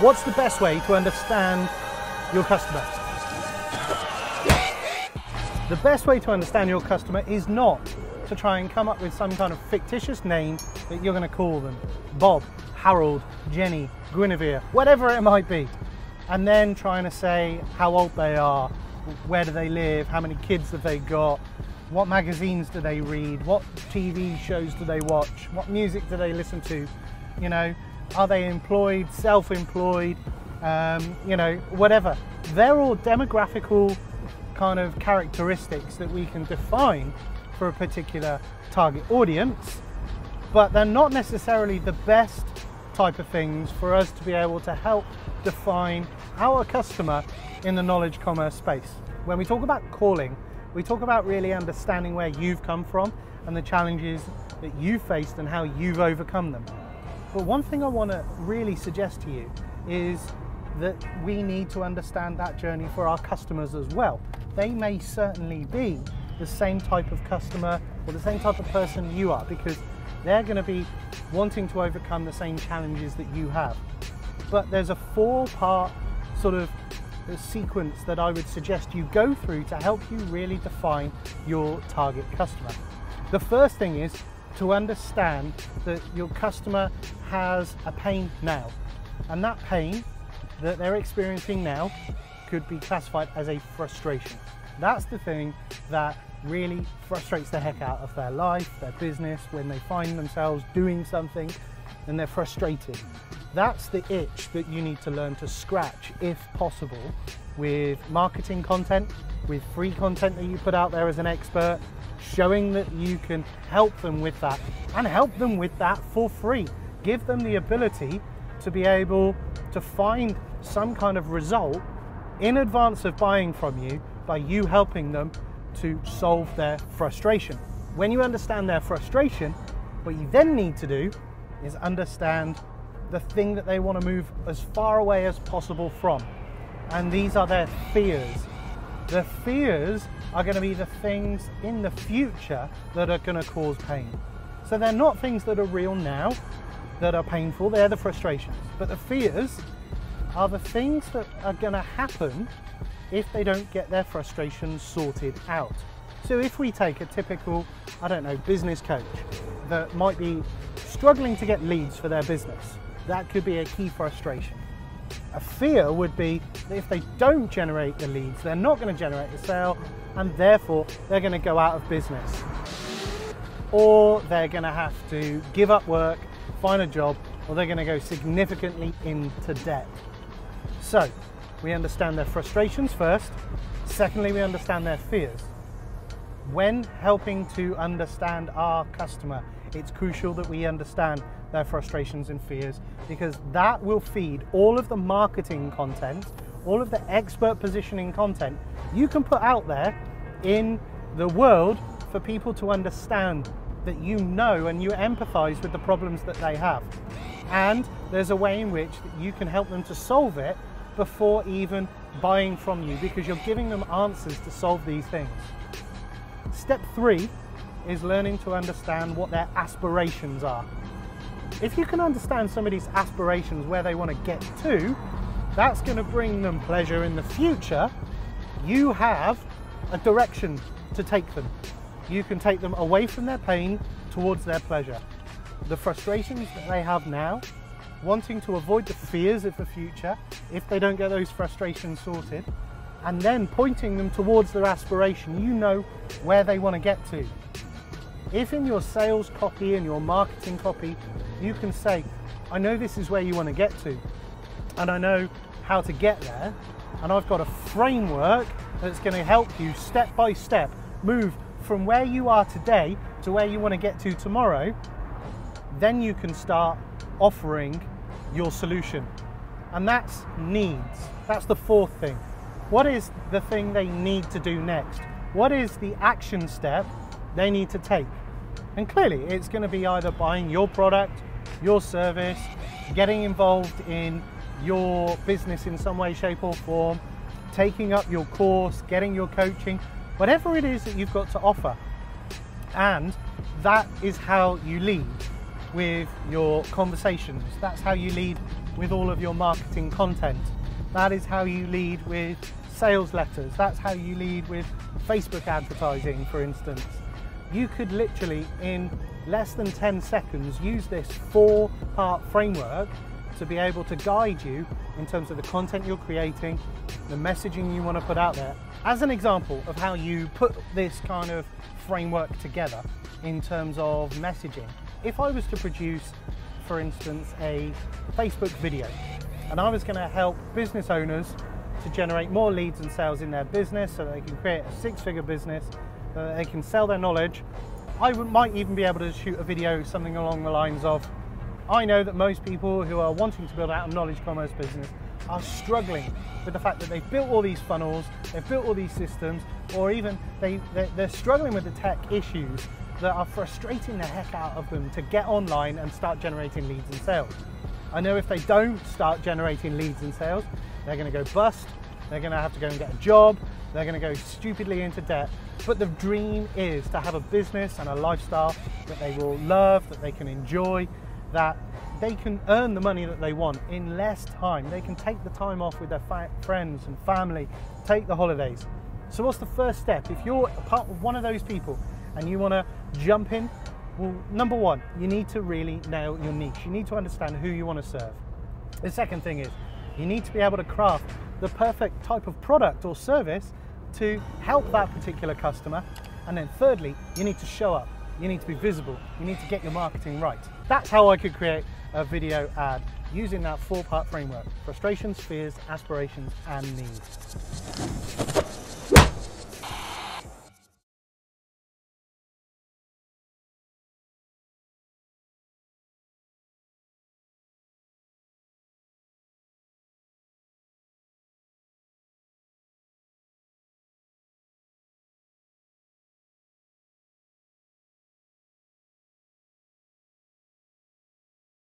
What's the best way to understand your customer? The best way to understand your customer is not to try and come up with some kind of fictitious name that you're going to call them. Bob, Harold, Jenny, Guinevere, whatever it might be. And then trying to say how old they are, where do they live, how many kids have they got, what magazines do they read, what TV shows do they watch, what music do they listen to, you know, are they employed, self-employed, you know, whatever. They're all demographical kind of characteristics that we can define for a particular target audience, but they're not necessarily the best type of things for us to be able to help define our customer in the knowledge commerce space. When we talk about calling, we talk about really understanding where you've come from and the challenges that you've faced and how you've overcome them. But one thing I want to really suggest to you is that we need to understand that journey for our customers as well. They may certainly be the same type of customer or the same type of person you are, because they're going to be wanting to overcome the same challenges that you have. But there's a 4-part sort of sequence that I would suggest you go through to help you really define your target customer. The first thing is to understand that your customer has a pain now, and that pain that they're experiencing now could be classified as a frustration. That's the thing that really frustrates the heck out of their life, their business, when they find themselves doing something and they're frustrated. That's the itch that you need to learn to scratch, if possible, with marketing content, with free content that you put out there as an expert, showing that you can help them with that, and help them with that for free. Give them the ability to be able to find some kind of result in advance of buying from you by you helping them to solve their frustration. When you understand their frustration, what you then need to do is understand the thing that they want to move as far away as possible from. And these are their fears. The fears are going to be the things in the future that are going to cause pain. So they're not things that are real now, that are painful, they're the frustrations. But the fears are the things that are going to happen if they don't get their frustrations sorted out. So if we take a typical, I don't know, business coach that might be struggling to get leads for their business, that could be a key frustration. A fear would be that if they don't generate the leads, they're not going to generate the sale, and therefore they're going to go out of business. Or they're going to have to give up work, find a job, or they're going to go significantly into debt. So we understand their frustrations first. Secondly, we understand their fears. When helping to understand our customer, it's crucial that we understand their frustrations and fears, because that will feed all of the marketing content, all of the expert positioning content you can put out there in the world for people to understand that you know and you empathize with the problems that they have. And there's a way in which you can help them to solve it before even buying from you, because you're giving them answers to solve these things. Step 3 is learning to understand what their aspirations are. If you can understand somebody's aspirations, where they want to get to, that's going to bring them pleasure in the future. You have a direction to take them. You can take them away from their pain towards their pleasure. The frustrations that they have now, wanting to avoid the fears of the future if they don't get those frustrations sorted, and then pointing them towards their aspiration. You know where they want to get to. If in your sales copy and your marketing copy, you can say, I know this is where you want to get to, and I know how to get there, and I've got a framework that's going to help you step by step move from where you are today to where you want to get to tomorrow, then you can start offering your solution. And that's needs. That's the 4th thing. What is the thing they need to do next? What is the action step they need to take? And clearly it's going to be either buying your product, your service, getting involved in your business in some way, shape or form, taking up your course, getting your coaching, whatever it is that you've got to offer. And that is how you lead with your conversations. That's how you lead with all of your marketing content. That is how you lead with sales letters. That's how you lead with Facebook advertising, for instance. You could literally, in less than 10 seconds, use this 4-part framework to be able to guide you in terms of the content you're creating, the messaging you want to put out there. As an example of how you put this kind of framework together in terms of messaging, if I was to produce, for instance, a Facebook video, and I was going to help business owners to generate more leads and sales in their business so that they can create a 6-figure business, so that they can sell their knowledge, I might even be able to shoot a video something along the lines of, I know that most people who are wanting to build out a knowledge commerce business are struggling with the fact that they've built all these funnels, they've built all these systems, or even they're struggling with the tech issues that are frustrating the heck out of them to get online and start generating leads and sales. I know if they don't start generating leads and sales, they're going to go bust, they're going to have to go and get a job, they're going to go stupidly into debt. But the dream is to have a business and a lifestyle that they will love, that they can enjoy, that they can earn the money that they want in less time. They can take the time off with their friends and family, take the holidays. So what's the first step? If you're a part of one of those people and you want to jump in, well, number one, you need to really nail your niche. You need to understand who you want to serve. The second thing is you need to be able to craft the perfect type of product or service to help that particular customer. And then thirdly, you need to show up. You need to be visible. You need to get your marketing right. That's how I could create a video ad using that 4-part framework: frustrations, fears, aspirations, and needs.